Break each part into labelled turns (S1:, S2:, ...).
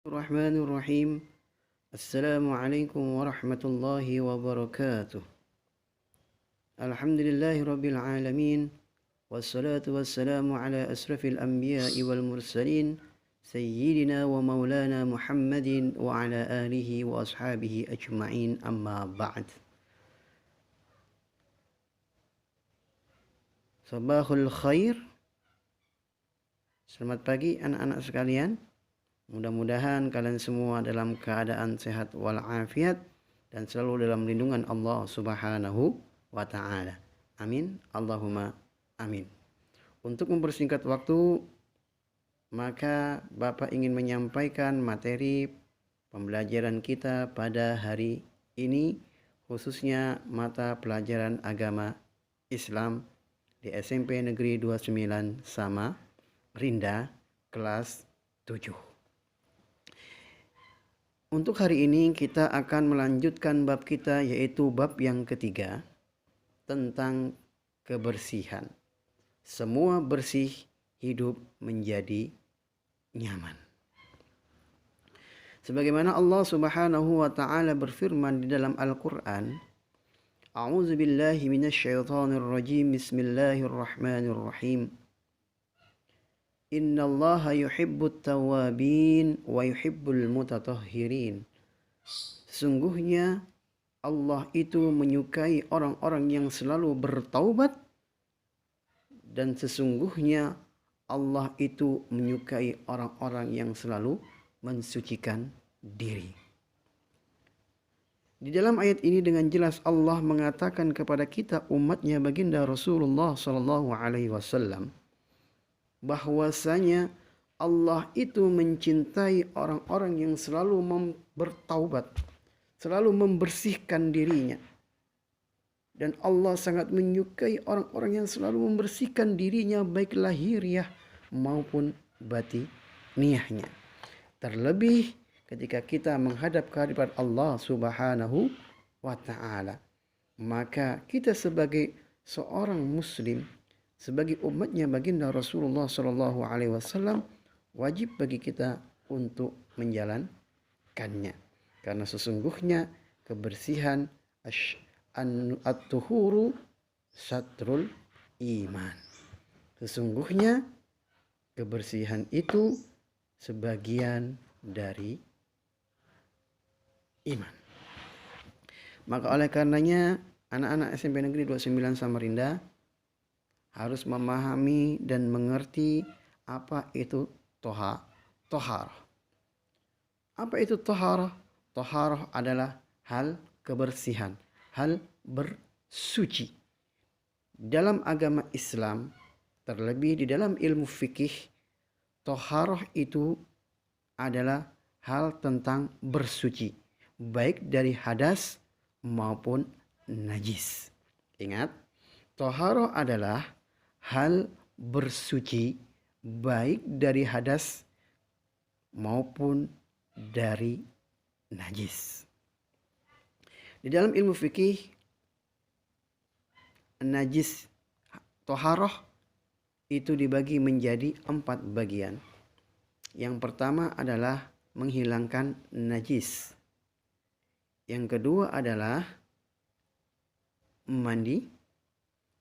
S1: Bismillahirrahmanirrahim. Assalamualaikum warahmatullahi wabarakatuh. Alhamdulillahi rabbil alamin. Wassalatu wassalamu ala asrafil anbiya'i wal mursalin. Sayyidina wa maulana Muhammadin wa ala alihi wa ashabihi ajma'in, amma ba'd. Sabahul khair. Selamat pagi anak-anak sekalian. Mudah-mudahan kalian semua dalam keadaan sehat walafiat dan selalu dalam lindungan Allah Subhanahu wa taala. Amin. Allahumma amin. Untuk mempersingkat waktu, maka Bapak ingin menyampaikan materi pembelajaran kita pada hari ini, khususnya mata pelajaran agama Islam di SMP Negeri 29 Samarinda kelas 7. Untuk hari ini kita akan melanjutkan bab kita, yaitu bab yang ketiga tentang kebersihan. Semua bersih, hidup menjadi nyaman. Sebagaimana Allah Subhanahu wa taala berfirman di dalam Al-Qur'an, A'udzu billahi minasyaitonir rajim. Bismillahirrahmanirrahim. Innallaha yuhibbut tawwabin wa yuhibbul mutatahhirin. Sesungguhnya Allah itu menyukai orang-orang yang selalu bertaubat, dan sesungguhnya Allah itu menyukai orang-orang yang selalu mensucikan diri. Di dalam ayat ini dengan jelas Allah mengatakan kepada kita umatnya baginda Rasulullah sallallahu alaihi wasallam bahwasanya Allah itu mencintai orang-orang yang selalu bertaubat, selalu membersihkan dirinya. Dan Allah sangat menyukai orang-orang yang selalu membersihkan dirinya, baik lahiriah maupun batiniahnya. Terlebih ketika kita menghadap ke hadapan Allah Subhanahu wa taala, maka kita sebagai seorang muslim, sebagai umatnya baginda Rasulullah Shallallahu Alaihi Wasallam, wajib bagi kita untuk menjalankannya, karena sesungguhnya kebersihan at-tuhuru satrul iman. Sesungguhnya kebersihan itu sebagian dari iman. Maka oleh karenanya anak-anak SMP Negeri 29 Samarinda harus memahami dan mengerti apa itu toharah. Apa itu toharah? Toharah adalah hal kebersihan, hal bersuci. Dalam agama Islam, terlebih di dalam ilmu fikih, toharah itu adalah hal tentang bersuci, baik dari hadas maupun najis. Ingat, toharah adalah hal bersuci baik dari hadas maupun dari najis. Di dalam ilmu fikih, najis toharah itu dibagi menjadi 4 bagian. Yang pertama adalah menghilangkan najis. Yang kedua adalah mandi.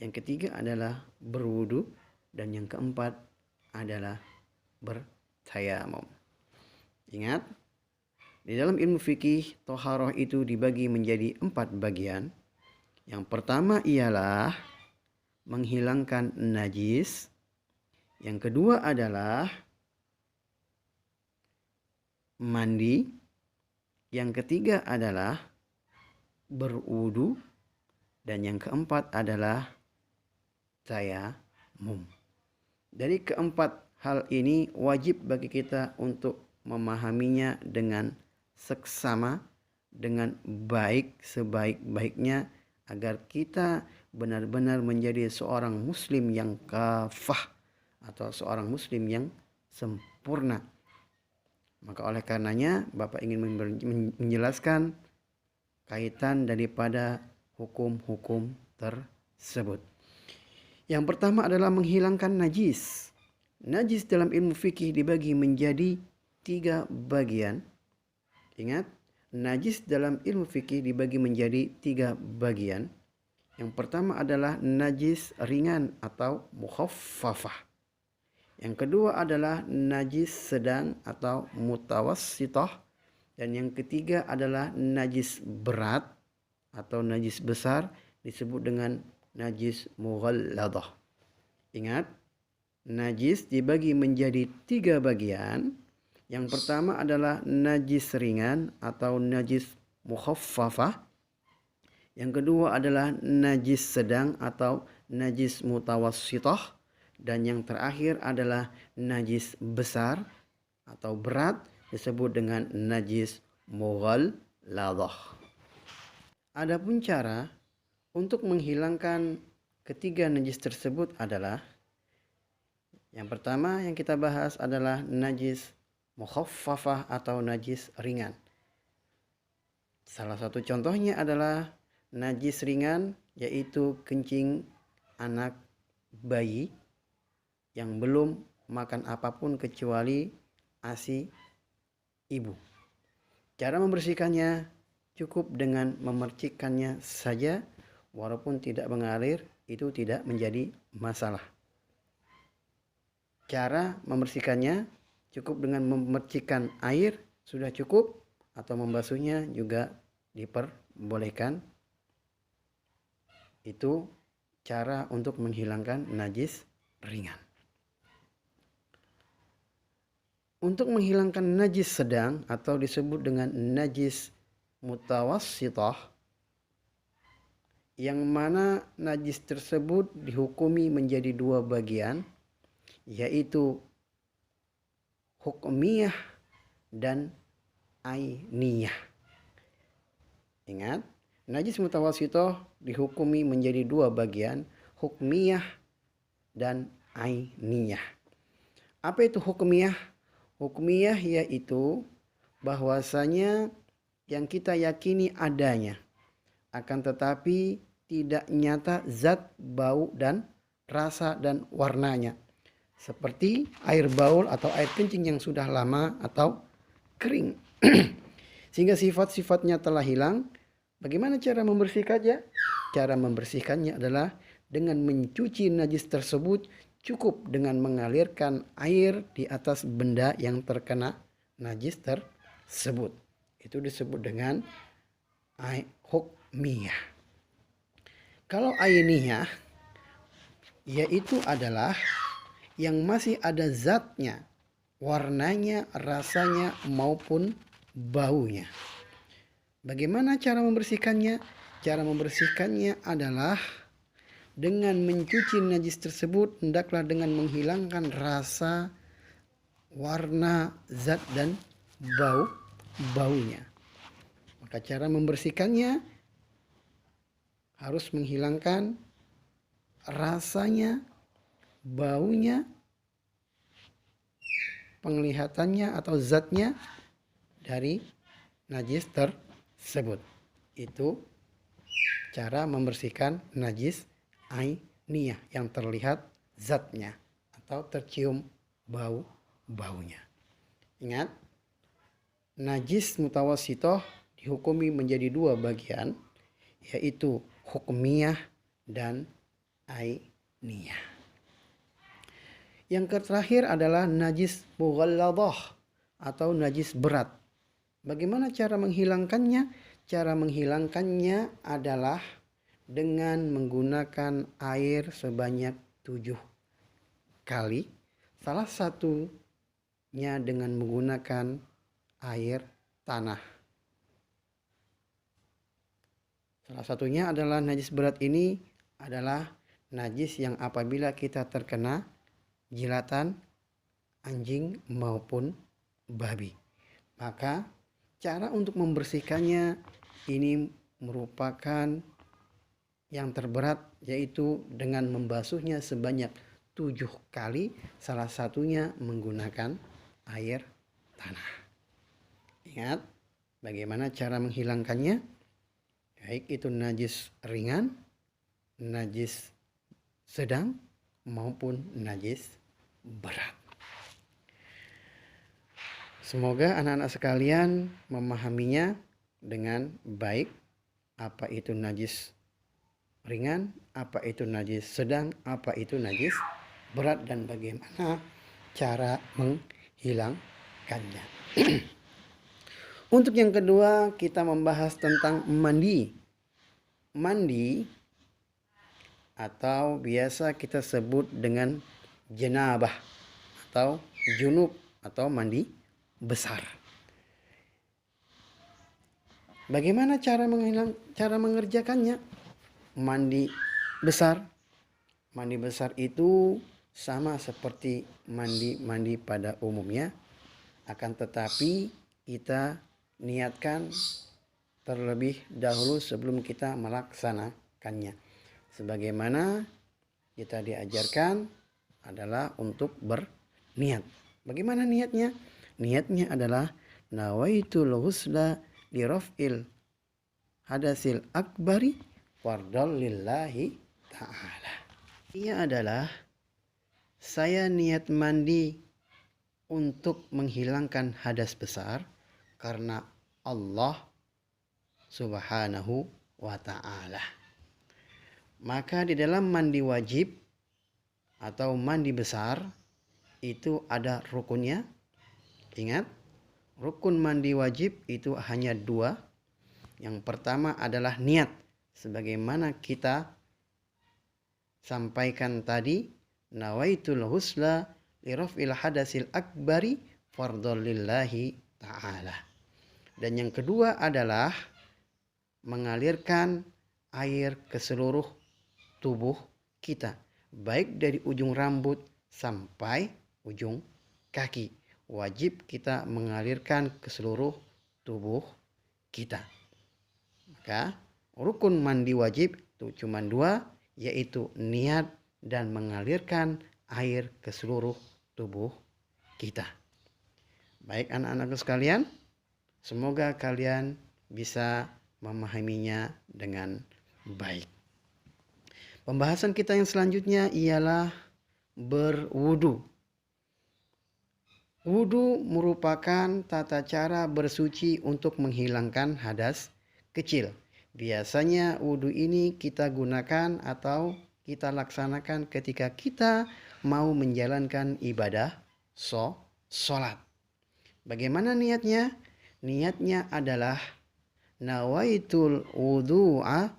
S1: Yang ketiga adalah berwudu, dan yang keempat adalah bertayamum. Ingat, di dalam ilmu fikih, toharah itu dibagi menjadi 4 bagian. Yang pertama ialah menghilangkan najis. Yang kedua adalah mandi. Yang ketiga adalah berwudu, dan yang keempat adalah tayamum. Dari keempat hal ini wajib bagi kita untuk memahaminya dengan seksama, dengan baik, sebaik-baiknya, agar kita benar-benar menjadi seorang muslim yang kafah, atau seorang muslim yang sempurna. Maka oleh karenanya Bapak ingin menjelaskan kaitan daripada hukum-hukum tersebut. Yang pertama adalah menghilangkan najis. Najis dalam ilmu fikih dibagi menjadi 3 bagian. Ingat, najis dalam ilmu fikih dibagi menjadi 3 bagian. Yang pertama adalah najis ringan atau mukhaffafah. Yang kedua adalah najis sedang atau mutawassithah. Dan yang ketiga adalah najis berat atau najis besar, disebut dengan najis mughalladah. Ingat, najis dibagi menjadi 3 bagian. Yang pertama adalah najis ringan atau najis mukhaffafah. Yang kedua adalah najis sedang atau najis mutawassithah. Dan yang terakhir adalah najis besar atau berat, disebut dengan najis mughalladah. Adapun cara untuk menghilangkan ketiga najis tersebut adalah, yang pertama yang kita bahas adalah najis mukhaffafah atau najis ringan. Salah satu contohnya adalah najis ringan, yaitu kencing anak bayi yang belum makan apapun kecuali ASI ibu. Cara membersihkannya cukup dengan memercikkannya saja, walaupun tidak mengalir, itu tidak menjadi masalah. Cara membersihkannya cukup dengan memercikkan air, sudah cukup, atau membasuhnya juga diperbolehkan. Itu cara untuk menghilangkan najis ringan. Untuk menghilangkan najis sedang atau disebut dengan najis mutawassithah, yang mana najis tersebut dihukumi menjadi 2 bagian, yaitu hukmiyah dan ainiyah. Ingat, najis mutawassithah dihukumi menjadi 2 bagian, hukmiyah dan ainiyah. Apa itu hukmiyah? Hukmiyah yaitu bahwasanya yang kita yakini adanya, akan tetapi tidak nyata zat, bau, dan rasa dan warnanya. Seperti air baul atau air kencing yang sudah lama atau kering. Sehingga sifat-sifatnya telah hilang. Bagaimana cara membersihkannya? Cara membersihkannya adalah dengan mencuci najis tersebut, cukup dengan mengalirkan air di atas benda yang terkena najis tersebut. Itu disebut dengan hukmiyah. Kalau ainiyah, yaitu adalah yang masih ada zatnya, warnanya, rasanya, maupun baunya. Bagaimana cara membersihkannya? Cara membersihkannya adalah dengan mencuci najis tersebut, hendaklah dengan menghilangkan rasa, warna, zat, dan baunya. Maka cara membersihkannya harus menghilangkan rasanya, baunya, penglihatannya atau zatnya dari najis tersebut. Itu cara membersihkan najis ainiyah yang terlihat zatnya atau tercium baunya. Ingat, najis mutawassithah dihukumi menjadi 2 bagian, yaitu hukmiyah dan ainiyah. Yang terakhir adalah najis mughalladah atau najis berat. Bagaimana cara menghilangkannya? Cara menghilangkannya adalah dengan menggunakan air sebanyak 7 kali. Salah satunya dengan menggunakan air tanah. Salah satunya adalah najis berat ini adalah najis yang apabila kita terkena jilatan anjing maupun babi. Maka cara untuk membersihkannya ini merupakan yang terberat, yaitu dengan membasuhnya sebanyak 7 kali, salah satunya menggunakan air tanah. Ingat bagaimana cara menghilangkannya, baik itu najis ringan, najis sedang, maupun najis berat. Semoga anak-anak sekalian memahaminya dengan baik, apa itu najis ringan, apa itu najis sedang, apa itu najis berat, dan bagaimana cara menghilangkannya. Untuk yang kedua, kita membahas tentang mandi. Mandi atau biasa kita sebut dengan jenabah atau junub atau mandi besar. Bagaimana cara mengerjakannya? Mandi besar. Mandi besar itu sama seperti mandi pada umumnya, akan tetapi kita niatkan terlebih dahulu sebelum kita melaksanakannya. Sebagaimana kita diajarkan adalah untuk berniat. Bagaimana niatnya? Niatnya adalah nawaitul husla li raf'il hadasil akbari fardal lillahi ta'ala. Ia adalah saya niat mandi untuk menghilangkan hadas besar karena Allah Subhanahu wa ta'ala. Maka di dalam mandi wajib atau mandi besar itu ada rukunnya. Ingat, rukun mandi wajib itu hanya 2. Yang pertama adalah niat, sebagaimana kita sampaikan tadi, nawaitul husla li raf'il hadasil akbari fardhol lillahi ta'ala. Dan yang kedua adalah mengalirkan air ke seluruh tubuh kita, baik dari ujung rambut sampai ujung kaki. Wajib kita mengalirkan ke seluruh tubuh kita. Maka rukun mandi wajib itu cuma 2, yaitu niat dan mengalirkan air ke seluruh tubuh kita. Baik anak-anakku sekalian, semoga kalian bisa memahaminya dengan baik. Pembahasan kita yang selanjutnya ialah berwudu. Wudu merupakan tata cara bersuci untuk menghilangkan hadas kecil. Biasanya wudu ini kita gunakan atau kita laksanakan ketika kita mau menjalankan ibadah sholat. Bagaimana niatnya? Niatnya adalah nawaitul wudu'a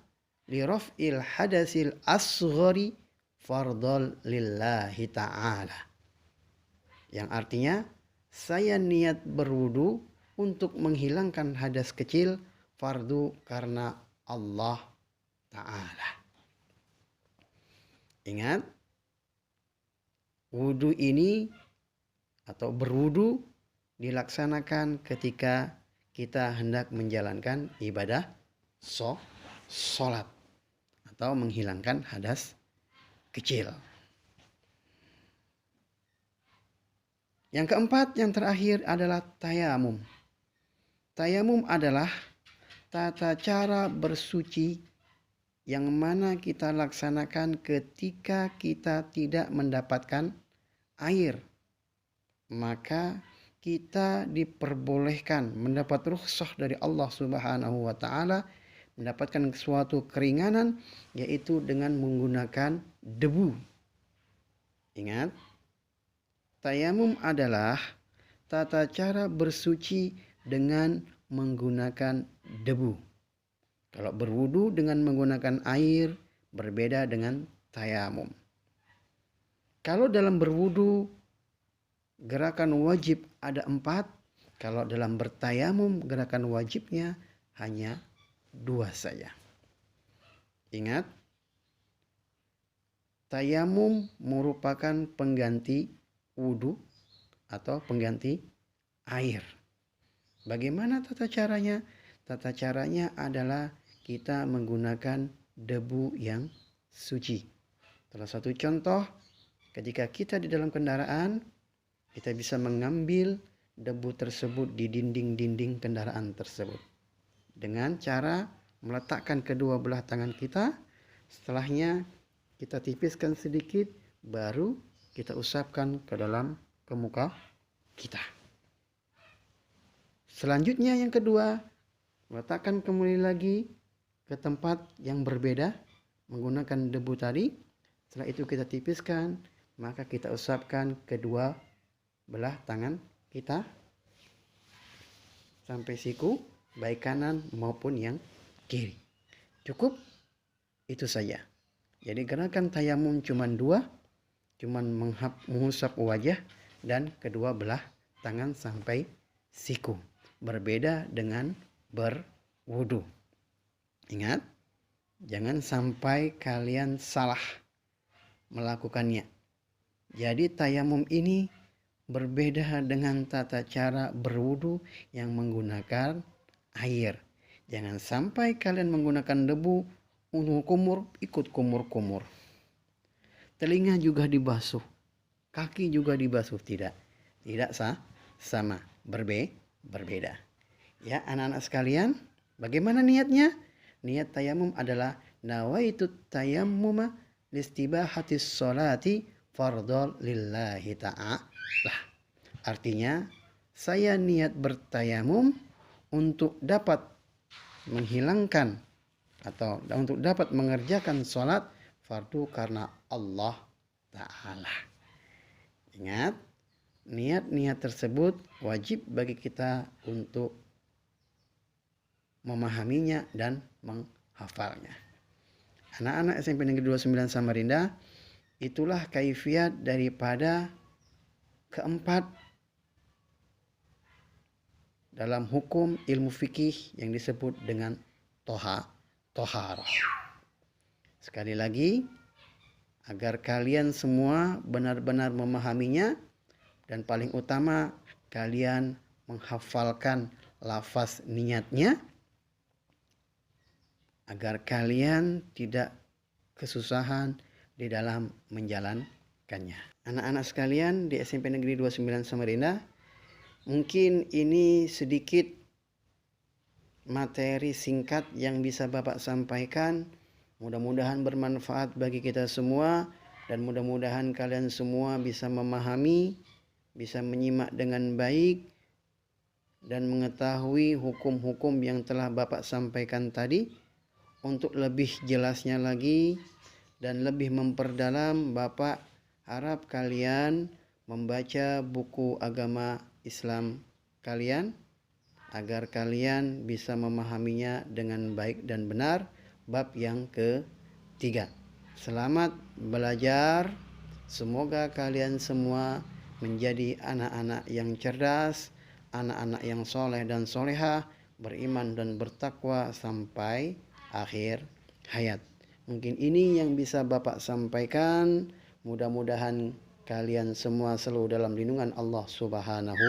S1: li raf'il hadasil asghari fardhol lillahi ta'ala. Yang artinya, saya niat berwudu untuk menghilangkan hadas kecil fardu karena Allah Ta'ala. Ingat, wudu ini atau berwudu dilaksanakan ketika kita hendak menjalankan ibadah sholat atau menghilangkan hadas kecil. Yang keempat, yang terakhir adalah tayamum. Tayamum adalah tata cara bersuci yang mana kita laksanakan ketika kita tidak mendapatkan air. Maka kita diperbolehkan mendapat rukhsah dari Allah Subhanahu wa ta'ala, mendapatkan suatu keringanan, yaitu dengan menggunakan debu. Ingat, tayamum adalah tata cara bersuci dengan menggunakan debu. Kalau berwudu dengan menggunakan air berbeda dengan tayamum. Kalau dalam berwudu gerakan wajib ada 4. Kalau dalam bertayamum gerakan wajibnya hanya 2 saja. Ingat, tayamum merupakan pengganti wudu atau pengganti air. Bagaimana tata caranya? Tata caranya adalah kita menggunakan debu yang suci. Salah satu contoh, ketika kita di dalam kendaraan, kita bisa mengambil debu tersebut di dinding-dinding kendaraan tersebut dengan cara meletakkan kedua belah tangan kita. Setelahnya kita tipiskan sedikit, baru kita usapkan ke muka kita. Selanjutnya yang kedua, letakkan kembali lagi ke tempat yang berbeda menggunakan debu tadi. Setelah itu kita tipiskan, maka kita usapkan kedua belah tangan kita sampai siku, baik kanan maupun yang kiri. Cukup itu saja. Jadi gerakan tayamum cuma dua, cuma mengusap wajah dan kedua belah tangan sampai siku. Berbeda dengan berwudu. Ingat, jangan sampai kalian salah melakukannya. Jadi tayamum ini berbeda dengan tata cara berwudu yang menggunakan air. Jangan sampai kalian menggunakan debu untuk kumur, ikut kumur-kumur. Telinga juga dibasuh, kaki juga dibasuh. Tidak sama, berbeda. Ya anak-anak sekalian, bagaimana niatnya? Niat tayamum adalah nawaitu tayammuma listibahatis sholati fardhol lillahi ta'ala. Artinya, saya niat bertayamum untuk dapat menghilangkan atau untuk dapat mengerjakan sholat fardu karena Allah Ta'ala. Ingat, niat-niat tersebut wajib bagi kita untuk memahaminya dan menghafalnya. Anak-anak SMP Negeri 29 Samarinda, itulah kaifiat daripada keempat dalam hukum ilmu fikih yang disebut dengan toharah. Sekali lagi, agar kalian semua benar-benar memahaminya dan paling utama kalian menghafalkan lafaz niatnya agar kalian tidak kesusahan di dalam menjalankannya. Anak-anak sekalian di SMP Negeri 29 Samarinda, mungkin ini sedikit materi singkat yang bisa Bapak sampaikan. Mudah-mudahan bermanfaat bagi kita semua dan mudah-mudahan kalian semua bisa memahami, bisa menyimak dengan baik dan mengetahui hukum-hukum yang telah Bapak sampaikan tadi. Untuk lebih jelasnya lagi dan lebih memperdalam, Bapak harap kalian membaca buku agama Islam kalian agar kalian bisa memahaminya dengan baik dan benar. Bab yang ketiga. Selamat belajar. Semoga kalian semua menjadi anak-anak yang cerdas, anak-anak yang soleh dan solehah, beriman dan bertakwa sampai akhir hayat. Mungkin ini yang bisa Bapak sampaikan. Mudah-mudahan kalian semua selalu dalam lindungan Allah Subhanahu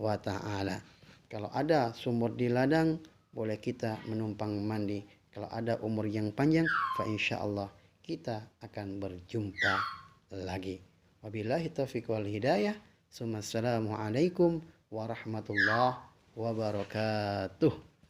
S1: wa Ta'ala. Kalau ada sumur di ladang, boleh kita menumpang mandi. Kalau ada umur yang panjang, fa insyaallah kita akan berjumpa lagi. Wabillahi taufiq wal hidayah. Assalamualaikum warahmatullahi wabarakatuh.